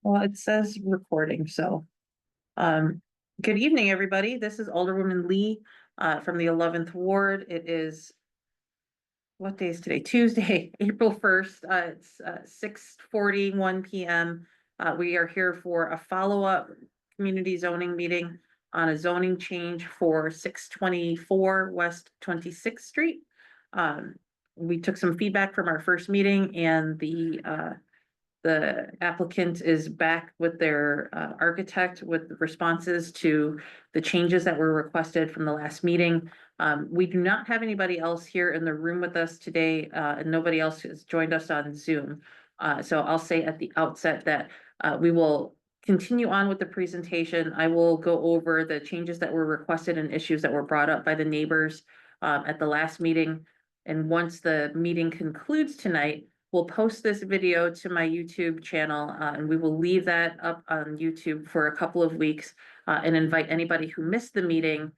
Well, it says recording, so, um, good evening, everybody. This is Alderwoman Lee, from the 11th Ward. It is, what day is today? Tuesday, April 1st. It's 6:41 PM. We are here for a follow-up community zoning meeting on a zoning change for 624 West 26th Street. We took some feedback from our first meeting, and the applicant is back with their architect with responses to the changes that were requested from the last meeting. We do not have anybody else here in the room with us today, and nobody else has joined us on Zoom. So I'll say at the outset that we will continue on with the presentation. I will go over the changes that were requested and issues that were brought up by the neighbors at the last meeting. And once the meeting concludes tonight, we'll post this video to my YouTube channel, and we will leave that up on YouTube for a couple of weeks, and invite anybody who missed the meeting,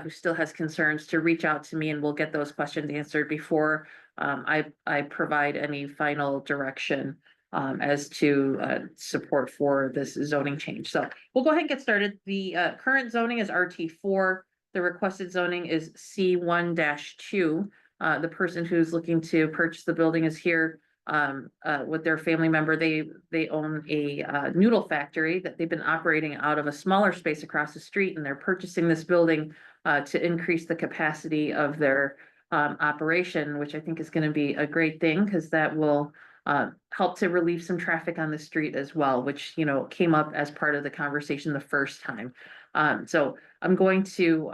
who still has concerns, to reach out to me, and we'll get those questions answered before I provide any final direction as to support for this zoning change. So we'll go ahead and get started. The current zoning is RT4. The requested zoning is C1-2. The person who's looking to purchase the building is here with their family member. They own a noodle factory that they've been operating out of a smaller space across the street, and they're purchasing this building to increase the capacity of their operation, which I think is going to be a great thing, because that will help to relieve some traffic on the street as well, which, came up as part of the conversation the first time. So I'm going to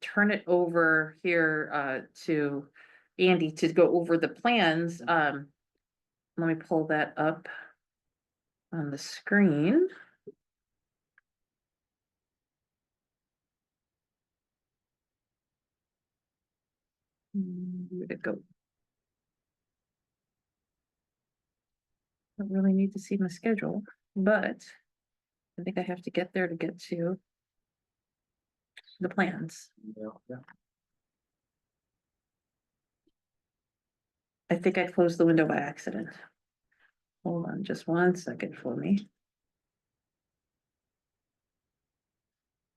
turn it over here to Andy to go over the plans. Let me pull that up on the screen. Where'd it go? I don't really need to see my schedule, but I think I have to get there to get to the plans. Yeah. I think I closed the window by accident. Hold on just 1 second for me.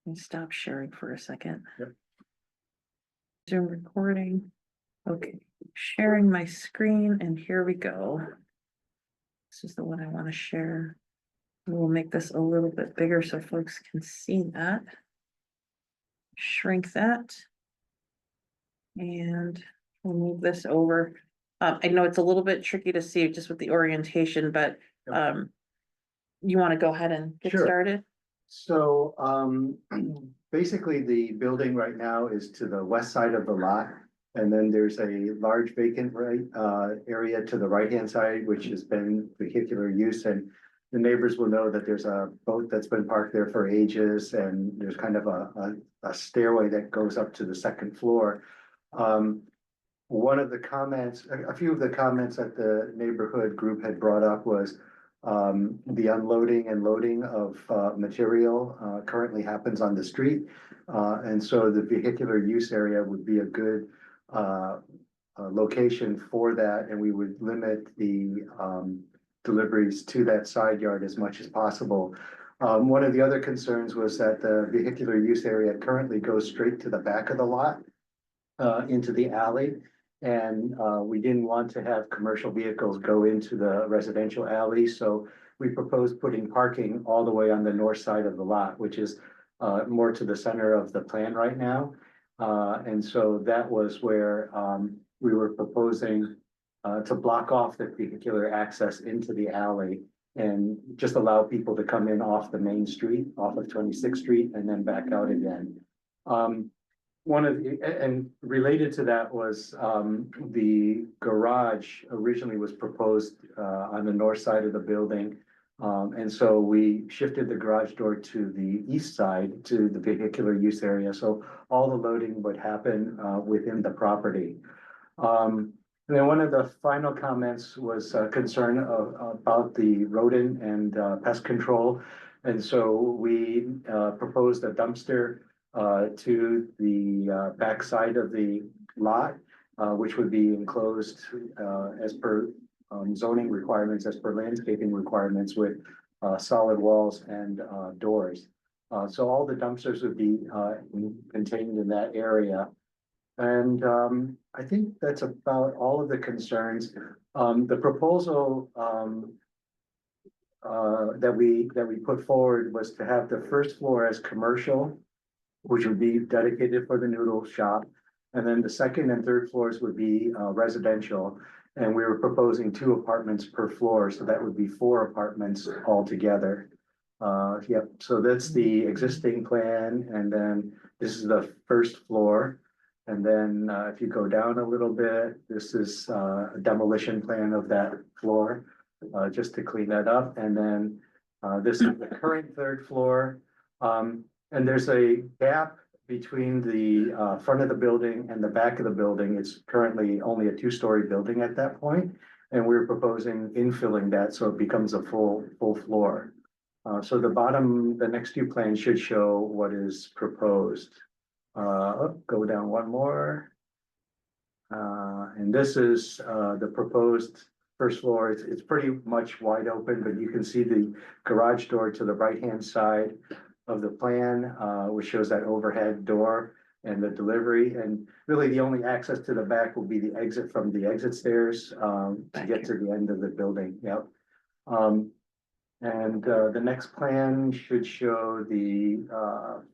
And stop sharing for a second. Yep. Zoom recording. Okay, sharing my screen, and here we go. This is the one I want to share. We'll make this a little bit bigger so folks can see that. Shrink that. And we'll move this over. I know it's a little bit tricky to see just with the orientation, but you want to go ahead and get Sure. started? So basically the building right now is to the west side of the lot. And then there's a large vacant area to the right-hand side, which has been vehicular use. And the neighbors will know that there's a boat that's been parked there for ages, and there's kind of a stairway that goes up to the second floor. One of the comments, a few of the comments that the neighborhood group had brought up was the unloading and loading of material currently happens on the street. And so the vehicular use area would be a good location for that, and we would limit the deliveries to that side yard as much as possible. One of the other concerns was that the vehicular use area currently goes straight to the back of the lot into the alley. And we didn't want to have commercial vehicles go into the residential alley. So we proposed putting parking all the way on the north side of the lot, which is more to the center of the plan right now. And so that was where we were proposing to block off the vehicular access into the alley and just allow people to come in off the main street, off of 26th Street, and then back out again. And related to that was the garage originally was proposed on the north side of the building. And so we shifted the garage door to the east side to the vehicular use area. So all the loading would happen within the property. And then one of the final comments was concern about the rodent and pest control. And so we proposed a dumpster to the back side of the lot, which would be enclosed as per zoning requirements as per landscaping requirements with solid walls and doors. So all the dumpsters would be contained in that area. And I think that's about all of the concerns. The proposal that we put forward was to have the first floor as commercial, which would be dedicated for the noodle shop. And then the second and third floors would be residential. And we were proposing 2 apartments per floor, so that would be 4 apartments altogether. Yep, so that's the existing plan, and then this is the first floor. And then if you go down a little bit, this is a demolition plan of that floor, just to clean that up. And then this is the current third floor. And there's a gap between the front of the building and the back of the building. It's currently only a 2-story building at that point, and we're proposing infilling that so it becomes a full floor. So the next 2 plans should show what is proposed. Go down one more. And this is the proposed first floor. It's pretty much wide open, but you can see the garage door to the right-hand side of the plan, which shows that overhead door and the delivery. And really the only access to the back will be the exit from the exit stairs to get to the end of the building. Yep. And the next plan should show the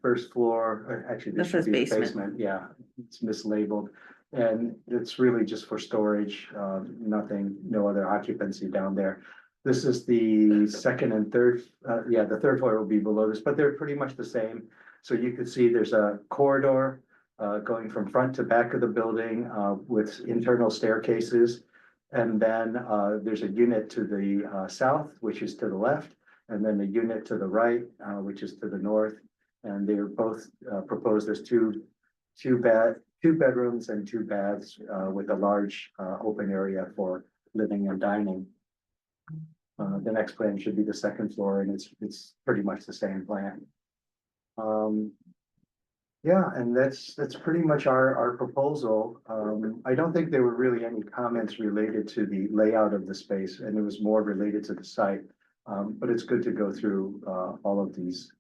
first floor. Actually, this should says be the basement. basement. Yeah, it's mislabeled. And it's really just for storage, nothing, no other occupancy down there. This is the second and third, the third floor will be below this, but they're pretty much the same. So you can see there's a corridor going from front to back of the building with internal staircases. And then there's a unit to the south, which is to the left, and then a unit to the right, which is to the north. And they're both proposed as two bedrooms and 2 baths with a large open area for living and dining. The next plan should be the second floor, and it's pretty much the same plan. Yeah, and that's pretty much our proposal. I don't think there were really any comments related to the layout of the space, and it was more related to the site. But it's good to go through all of these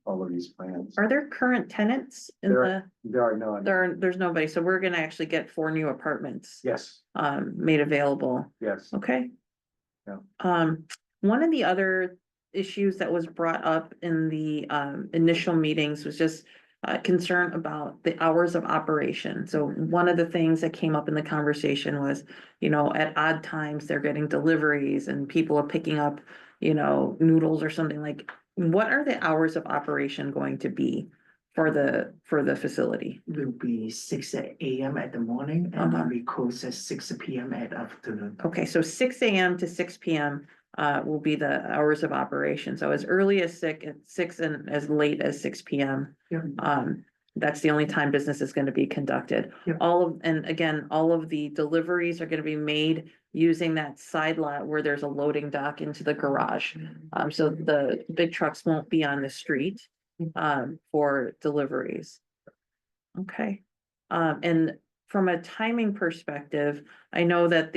plans. Are there current tenants in There are none. there's nobody, so we're gonna actually get 4 new apartments Yes, made available. yes. Okay. Yeah. One of the other issues that was brought up in the initial meetings was just concern about the hours of operation. So one of the things that came up in the conversation was, at odd times they're getting deliveries and people are picking up, noodles or something. Like, what are the hours of operation going to be for the facility? Will be 6 a.m. at the morning, and then we close at 6 p.m. at afternoon. Okay, so 6 a.m. to 6 p.m. Will be the hours of operation. So as early as 6 and as late as 6 p.m. Yeah. That's the only time business is going to be conducted. Yeah. All of the deliveries are going to be made using that side lot where there's a loading dock into the garage. So the big trucks won't be on the street for deliveries. Okay. And from a timing perspective, I know that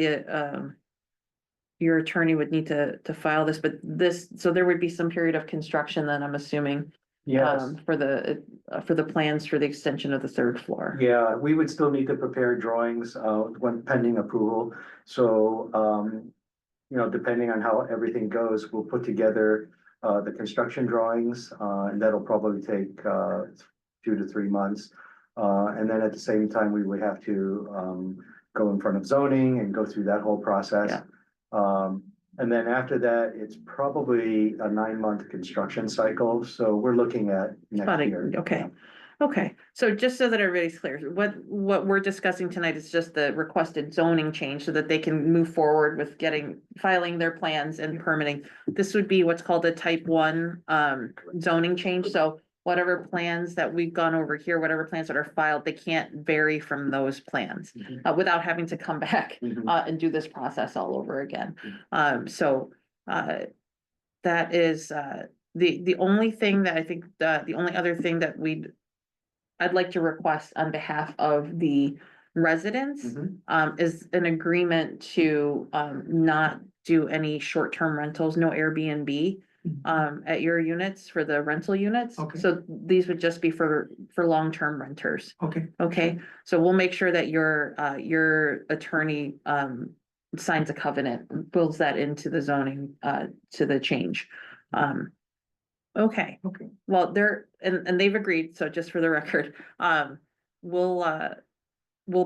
your attorney would need to file this, but so there would be some period of construction then, I'm assuming. Yes. For the plans for the extension of the 3rd floor. Yeah, we would still need to prepare drawings when pending approval. So depending on how everything goes, we'll put together the construction drawings, and that'll probably take 2 to 3 months. And then at the same time, we would have to go in front of zoning and go through that whole process. Yeah. And then after that, it's probably a 9-month construction cycle. So we're looking at next year. Okay. Yeah. Okay, so just so that everybody's clear, what we're discussing tonight is just the requested zoning change so that they can move forward with filing their plans and permitting. This would be what's called a type 1 zoning change. So whatever plans that we've gone over here, whatever plans that are filed, they can't vary from those plans without having to come back and do this process all over again. So that is the only thing that I think the only other thing that I'd like to request on behalf of the residents is an agreement to not do any short-term rentals, no Airbnb. At your units for the rental units. Okay. So these would just be for long-term renters. Okay. Okay, so we'll make sure that your attorney, signs a covenant, builds that into the zoning, to the change. Okay, Okay. well, and they've agreed, so just for the record, we'll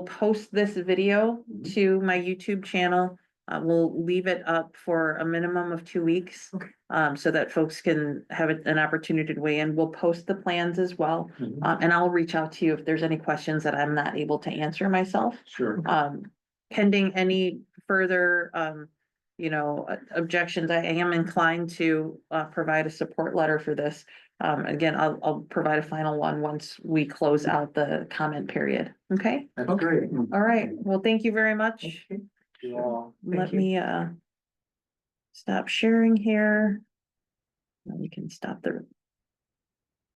post this video to my YouTube channel. We'll leave it up for a minimum of 2 weeks. Okay. So that folks can have an opportunity to weigh in. We'll post the plans as well. Mhm. And I'll reach out to you if there's any questions that I'm not able to answer myself. Sure. Pending any further, objections, I am inclined to, provide a support letter for this. Again, I'll provide a final one once we close out the comment period. Okay? That's Okay. great. All right. Well, thank you very much. Okay. You all. Thank Let you. me, stop sharing here. Now we can stop the